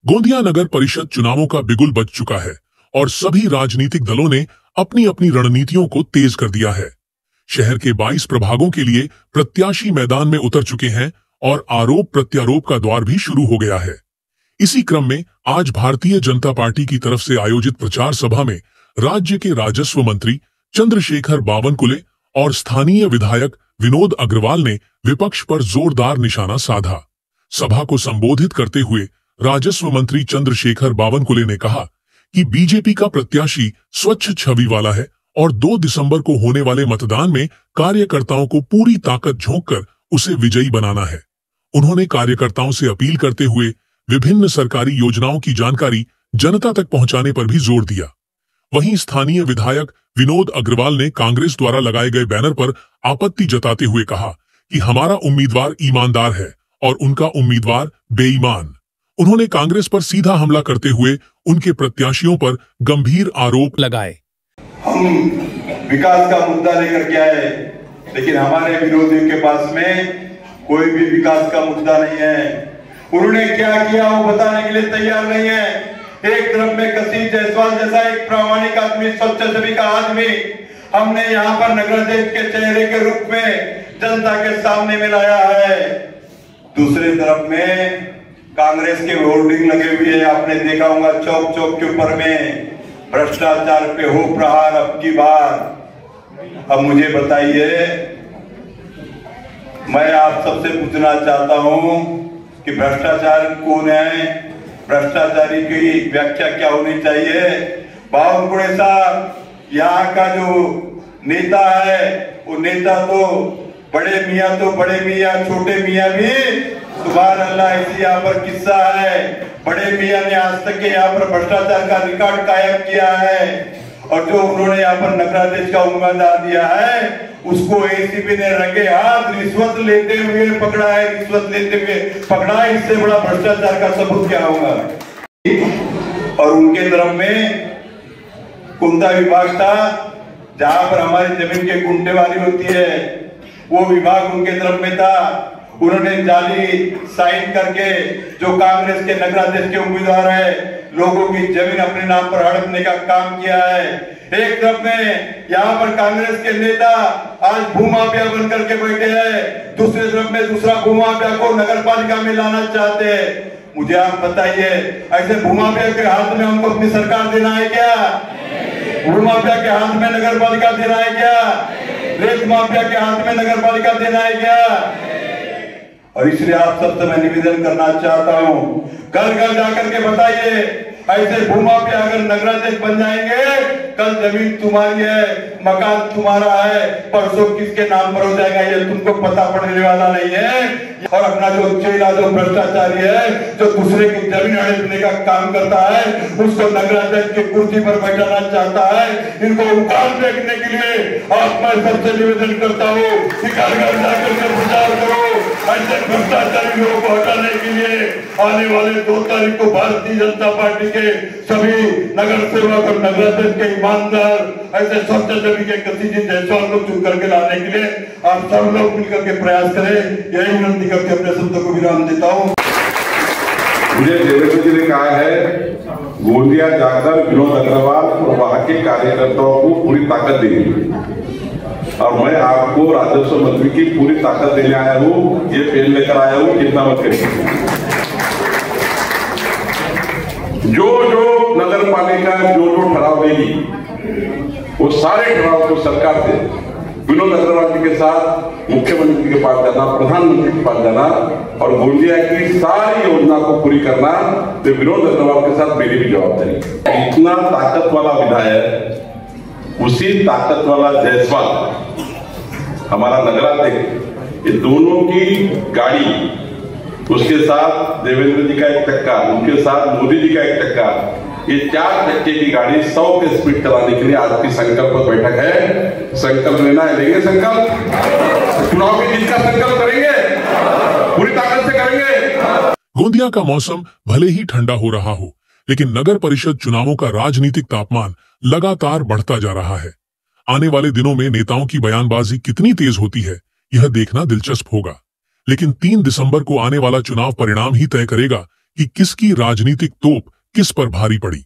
गोंदिया नगर परिषद चुनावों का बिगुल बज चुका है और सभी राजनीतिक दलों ने अपनी अपनी रणनीतियों को तेज कर दिया है। शहर के 22 प्रभागों के लिए प्रत्याशी मैदान में उतर चुके हैं और आरोप प्रत्यारोप का दौर भी शुरू हो गया है। इसी क्रम में आज भारतीय जनता पार्टी की तरफ से आयोजित प्रचार सभा में राज्य के राजस्व मंत्री चंद्रशेखर बावनकुले और स्थानीय विधायक विनोद अग्रवाल ने विपक्ष पर जोरदार निशाना साधा। सभा को संबोधित करते हुए राजस्व मंत्री चंद्रशेखर बावनकुले ने कहा कि बीजेपी का प्रत्याशी स्वच्छ छवि वाला है और 2 दिसंबर को होने वाले मतदान में कार्यकर्ताओं को पूरी ताकत झोंककर उसे विजयी बनाना है। उन्होंने कार्यकर्ताओं से अपील करते हुए विभिन्न सरकारी योजनाओं की जानकारी जनता तक पहुंचाने पर भी जोर दिया। वहीं स्थानीय विधायक विनोद अग्रवाल ने कांग्रेस द्वारा लगाए गए बैनर पर आपत्ति जताते हुए कहा कि हमारा उम्मीदवार ईमानदार है और उनका उम्मीदवार बेईमान। उन्होंने कांग्रेस पर सीधा हमला करते हुए उनके प्रत्याशियों पर गंभीर आरोप लगाए। हम विकास का मुद्दा लेकर के आए, लेकिन हमारे विरोधियों के पास में कोई भी विकास का मुद्दा नहीं है। उन्होंने क्या किया वो बताने के लिए तैयार नहीं है। एक तरफ में कसीर जायसवाल जैसा एक प्रामाणिक आदमी, स्वच्छ छवि का आदमी हमने यहाँ पर नगराध्यक्ष के चेहरे के रूप में जनता के सामने में लाया है। दूसरी तरफ में कांग्रेस के होर्डिंग लगे हुए हैं, आपने देखा होगा चौक चौक के ऊपर में भ्रष्टाचार पे हो प्रहार अब की बार। अब मुझे बताइए, मैं आप सबसे पूछना चाहता हूं कि भ्रष्टाचार कौन है, भ्रष्टाचारी की व्याख्या क्या होनी चाहिए। बावनकुले साहब यहाँ का जो नेता है वो नेता तो बड़े मियाँ तो बड़े मियाँ, छोटे मियाँ भी सुभान अल्लाह। ऐसी यहाँ पर किस्सा है, बड़े मियाँ ने आज तक के यहाँ पर भ्रष्टाचार का रिकॉर्ड कायम किया है और जो उन्होंने यहाँ पर नगराध्यक्ष का उम्मीदवार दिया है उसको एसीपी ने रंगे हाथ रिश्वत लेते हुए पकड़ा है, रिश्वत लेते हुए पकड़ा है। इससे बड़ा भ्रष्टाचार का सबूत क्या होगा। और उनके तरफ में कुंता विभाग था, जहां पर हमारी जमीन के गुंटेवारी होती है, वो विभाग उनके तरफ में था। उन्होंने जाली साइन करके जो कांग्रेस के नगराध्यक्ष के उम्मीदवार है लोगों की जमीन अपने नाम पर हड़पने का काम किया है। एक तरफ में यहाँ पर कांग्रेस के नेता आज भूमाफिया बन करके बैठे हैं, दूसरी तरफ में दूसरा भूमाफिया को नगर पालिका में लाना चाहते हैं। मुझे आप बताइए, ऐसे भूमाफिया के हाथ में हमको अपनी सरकार देना है क्या? भूमाफिया के हाथ में नगर पालिका देना है क्या? रेत माफिया के हाथ में नगर पालिका देना है क्या? और इसलिए आप सबसे मैं निवेदन करना चाहता हूँ, घर घर जाकर के बताइए, ऐसे भूमाफिया अगर नगराध्यक्ष बन जाएंगे, कल जमीन तुम्हारी है, मकान तुम्हारा है, परसों किसके नाम पर हो जाएगा ये तुमको पता पड़ने वाला नहीं है। और अपना जो चेला जो भ्रष्टाचारी है, जो दूसरे की जमीन हड़पने का काम करता है, उसको नगराध्यक्ष की कुर्सी पर बैठाना चाहता है। इनको उखाड़ फेंकने के लिए आप मैं सबसे निवेदन करता हूँ कि घर घर जाकर के प्रचार करो। ऐसे भ्रष्टाचारी लोगों को हटाने के लिए आने वाले 2 तारीख को भारतीय जनता पार्टी के सभी नगर सेवक और नगराध्यक्ष के ईमानदार ऐसे स्वच्छ छवि के कसीर जायसवाल को चुन करके लाने के लिए आप सब लोग मिलकर के प्रयास करें। यही विनती करके अपने शब्दों को विराम देता हूँ। मुझे देवेंद्र जी ने कहा है गोंदिया जाकर विनोद अग्रवाल और वहां के कार्यकर्ताओं को पूरी ताकत देंगे और मैं आपको राजस्व मंत्री की पूरी ताकत देने आया हूँ। ये पेन लेकर आया हूँ, कितना मत करिए। जो नगर पालिका जो ठहराव देगी वो सारे ठहराव को सरकार दे। विनोद अग्रवाल जी के साथ मुख्यमंत्री के पास जाना, प्रधानमंत्री के पास जाना और गोंदिया की सारी योजना को पूरी करना, तो विनोद अग्रवाल के साथ मेरी भी जवाबदारी। इतना ताकत वाला विधायक, उसी ताकत वाला जायसवाल हमारा नगराध्यक्ष, ये दोनों की गाड़ी, उसके साथ देवेंद्र जी का एक टक्का, उनके साथ मोदी जी का एक टक्का, ये 4 टक्के की गाड़ी 100 के स्पीड चलाने के लिए आज की संकल्प बैठक है। संकल्प लेना है, लेंगे संकल्प, चुनाव की जीत का संकल्प करेंगे, पूरी ताकत से करेंगे। गोंदिया का मौसम भले ही ठंडा हो रहा हो, लेकिन नगर परिषद चुनावों का राजनीतिक तापमान लगातार बढ़ता जा रहा है। आने वाले दिनों में नेताओं की बयानबाजी कितनी तेज होती है, यह देखना दिलचस्प होगा। लेकिन 3 दिसंबर को आने वाला चुनाव परिणाम ही तय करेगा कि किसकी राजनीतिक तोप किस पर भारी पड़ी।